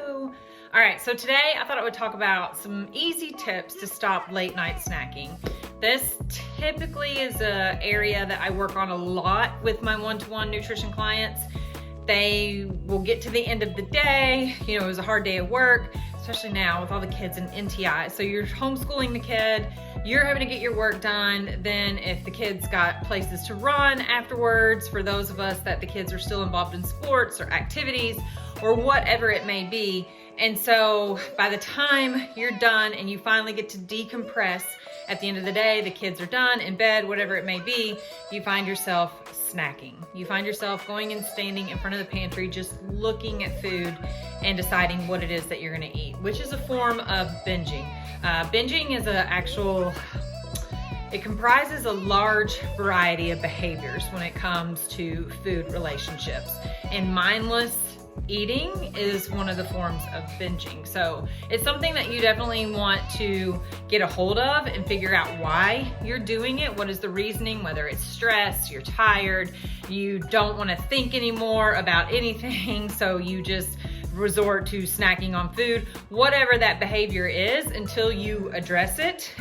Hello. All right, so today I thought I would talk about some easy tips to stop late night snacking. This typically is an area that I work on a lot with my one-to-one nutrition clients. They will get to the end of the day, it was a hard day at work, especially now with all the kids in NTI. So you're homeschooling the kid, you're having to get your work done. Then if the kids got places to run afterwards, for those of us that the kids are still involved in sports or activities or whatever it may be. And so by the time you're done and you finally get to decompress at the end of the day, the kids are done in bed, whatever it may be, you find yourself snacking. You find yourself going and standing in front of the pantry, just looking at food and deciding what it is that you're gonna eat, which is a form of binging. Binging is it comprises a large variety of behaviors when it comes to food relationships, and mindless eating is one of the forms of binging. So it's something that you definitely want to get a hold of and figure out why you're doing it. What is the reasoning? Whether it's stress, you're tired, you don't want to think anymore about anything, so you just resort to snacking on food. Whatever that behavior is, until you address it,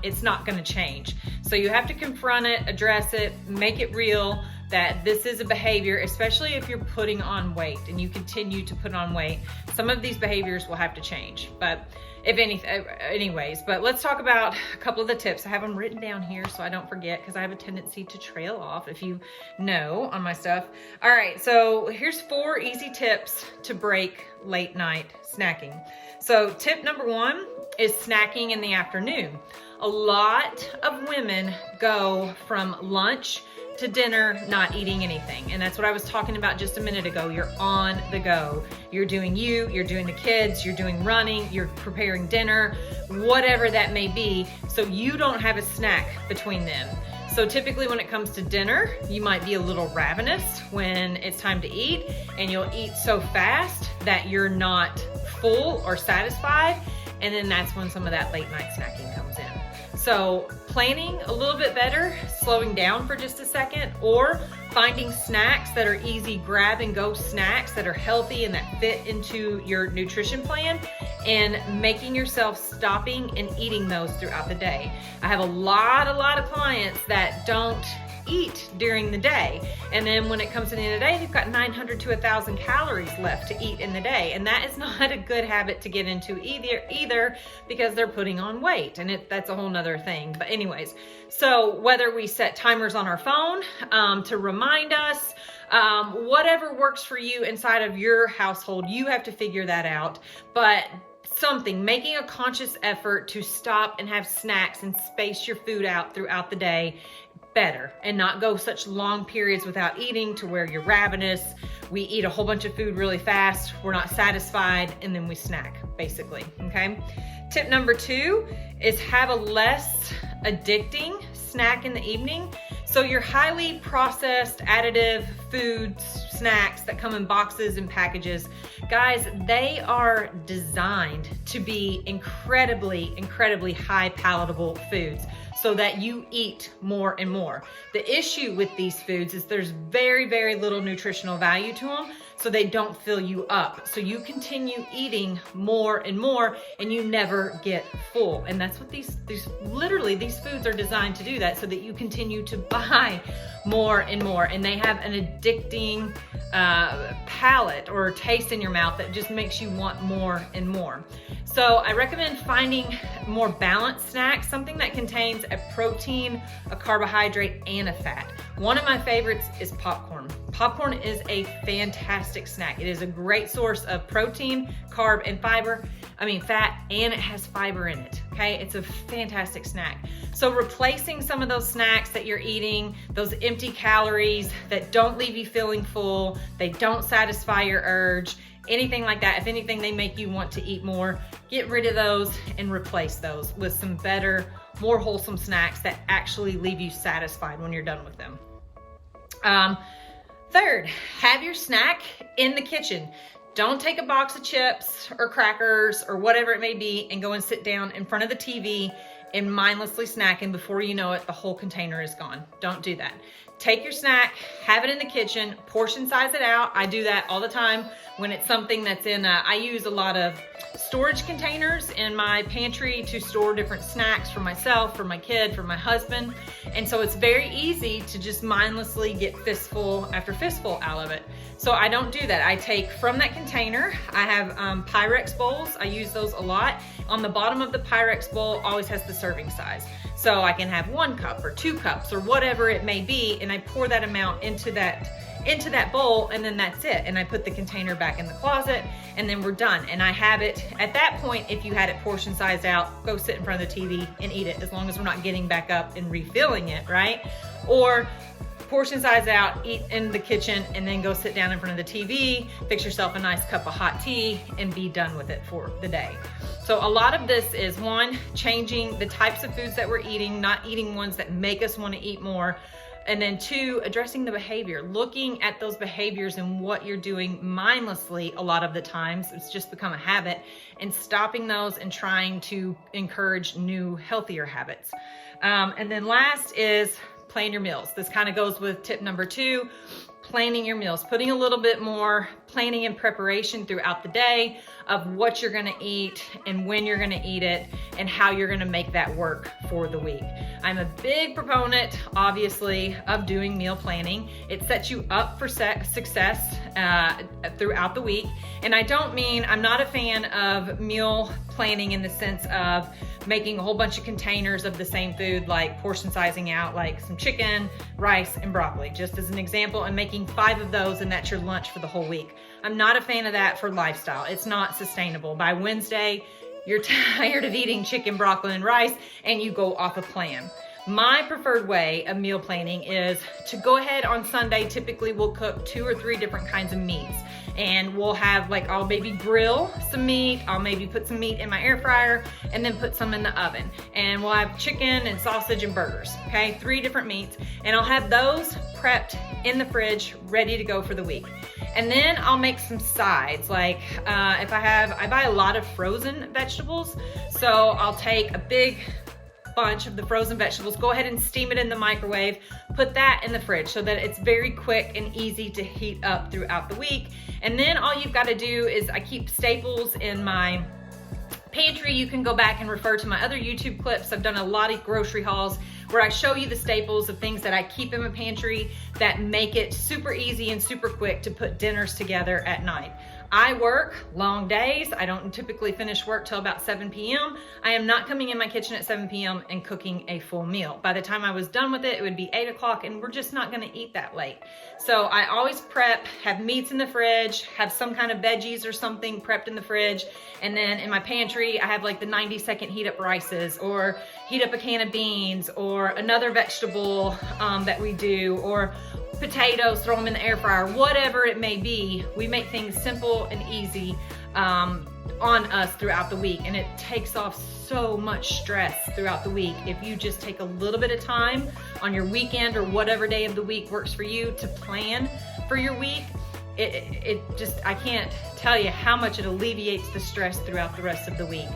it's not going to change. So you have to confront it, address it, make it real that this is a behavior, especially if you're putting on weight and you continue to put on weight. Some of these behaviors will have to change, but anyways, but let's talk about a couple of the tips. I have them written down here so I don't forget, because I have a tendency to trail off, if you know, on my stuff. All right, so here's 4 easy tips to break late night snacking. So tip number 1 is snacking in the afternoon. A lot of women go from lunch to dinner not eating anything, and that's what I was talking about just a minute ago. You're on the go. You're doing you're doing the kids, you're doing running, you're preparing dinner, whatever that may be, so you don't have a snack between them. So typically when it comes to dinner, you might be a little ravenous when it's time to eat, and you'll eat so fast that you're not full or satisfied, and then that's when some of that late night snacking comes in. So planning a little bit better, slowing down for just a second, or finding snacks that are easy grab and go snacks that are healthy and that fit into your nutrition plan, and making yourself stopping and eating those throughout the day. I have a lot of clients that don't eat during the day, and then when it comes to the end of the day, they've got 900 to 1,000 calories left to eat in the day, and that is not a good habit to get into either, because they're putting on weight, and that's a whole nother thing. But anyways, so whether we set timers on our phone to remind us, whatever works for you inside of your household, you have to figure that out. But making a conscious effort to stop and have snacks and space your food out throughout the day better, and not go such long periods without eating to where you're ravenous. We eat a whole bunch of food really fast, we're not satisfied, and then we snack, basically, okay? Tip number 2 is have a less addicting snack in the evening. So your highly processed additive foods, snacks that come in boxes and packages, guys, they are designed to be incredibly high palatable foods, so that you eat more and more. The issue with these foods is there's very little nutritional value to them, so they don't fill you up. So you continue eating more and more, and you never get full. And that's what these foods are designed to do, that so that you continue to buy more and more. And they have an addicting palate or taste in your mouth that just makes you want more and more. So I recommend finding more balanced snacks, something that contains a protein, a carbohydrate, and a fat. One of my favorites is popcorn. Popcorn is a fantastic snack. It is a great source of protein, carb, and fat, and it has fiber in it, okay? It's a fantastic snack. So replacing some of those snacks that you're eating, those empty calories that don't leave you feeling full, they don't satisfy your urge, anything like that. If anything, they make you want to eat more. Get rid of those and replace those with some better, more wholesome snacks that actually leave you satisfied when you're done with them. Third, have your snack in the kitchen. Don't take a box of chips or crackers or whatever it may be and go and sit down in front of the TV and mindlessly snack, and before you know it, the whole container is gone. Don't do that. Take your snack, have it in the kitchen, portion size it out. I do that all the time when it's something that's in I use a lot of storage containers in my pantry to store different snacks for myself, for my kid, for my husband. And so it's very easy to just mindlessly get fistful after fistful out of it. So I don't do that. I take from that container. I have Pyrex bowls. I use those a lot. On the bottom of the Pyrex bowl always has the serving size. So I can have 1 cup or 2 cups or whatever it may be, and I pour that amount into that bowl, and then that's it. And I put the container back in the closet, and then we're done. And I have it at that point. If you had it portion sized out, go sit in front of the TV and eat it, as long as we're not getting back up and refilling it, right? Or portion size out, eat in the kitchen, and then go sit down in front of the TV, fix yourself a nice cup of hot tea, and be done with it for the day. So a lot of this is, 1, changing the types of foods that we're eating, not eating ones that make us want to eat more. And then 2, addressing the behavior, looking at those behaviors and what you're doing mindlessly a lot of the times. It's just become a habit, and stopping those and trying to encourage new, healthier habits. And then last is plan your meals. This kind of goes with tip number 2, planning your meals, putting a little bit more planning and preparation throughout the day of what you're gonna eat and when you're gonna eat it and how you're gonna make that work for the week. I'm a big proponent, obviously, of doing meal planning. It sets you up for success throughout the week. And I don't mean, I'm not a fan of meal planning in the sense of making a whole bunch of containers of the same food, like portion sizing out like some chicken, rice, and broccoli, just as an example, and making 5 of those, and that's your lunch for the whole week. I'm not a fan of that for lifestyle. It's not sustainable. By Wednesday, you're tired of eating chicken, broccoli, and rice, and you go off a plan. My preferred way of meal planning is to go ahead on Sunday. Typically we'll cook 2 or 3 different kinds of meats, and we'll have, like, I'll maybe grill some meat, I'll maybe put some meat in my air fryer, and then put some in the oven, and we'll have chicken and sausage and burgers, okay? 3 different meats, and I'll have those prepped in the fridge, ready to go for the week. And then I'll make some sides, like I buy a lot of frozen vegetables, so I'll take a big bunch of the frozen vegetables, go ahead and steam it in the microwave, put that in the fridge so that it's very quick and easy to heat up throughout the week. And then all you've got to do is, I keep staples in my pantry. You can go back and refer to my other YouTube clips. I've done a lot of grocery hauls where I show you the staples of things that I keep in my pantry that make it super easy and super quick to put dinners together at night. I work long days. I don't typically finish work till about 7 p.m. I am not coming in my kitchen at 7 p.m. and cooking a full meal. By the time I was done with it, it would be 8 o'clock, and we're just not gonna eat that late. So I always prep, have meats in the fridge, have some kind of veggies or something prepped in the fridge, and then in my pantry, I have like the 90-second heat up rices, or heat up a can of beans, or another vegetable that we do, or potatoes, throw them in the air fryer, whatever it may be. We make things simple and easy on us throughout the week, and it takes off so much stress throughout the week if you just take a little bit of time on your weekend or whatever day of the week works for you to plan for your week. It just, I can't tell you how much it alleviates the stress throughout the rest of the week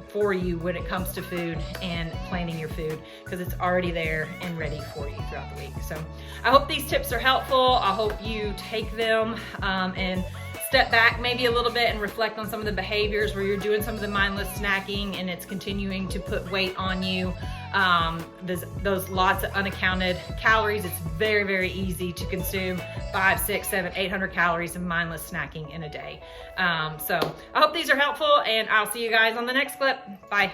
for you when it comes to food and planning your food, because it's already there and ready for you throughout the week. So I hope these tips are helpful. I hope you take them and step back maybe a little bit and reflect on some of the behaviors where you're doing some of the mindless snacking and it's continuing to put weight on you. Those lots of unaccounted calories. It's very, very easy to consume 500, 600, 700, 800 calories of mindless snacking in a day. So I hope these are helpful, and I'll see you guys on the next clip. Bye.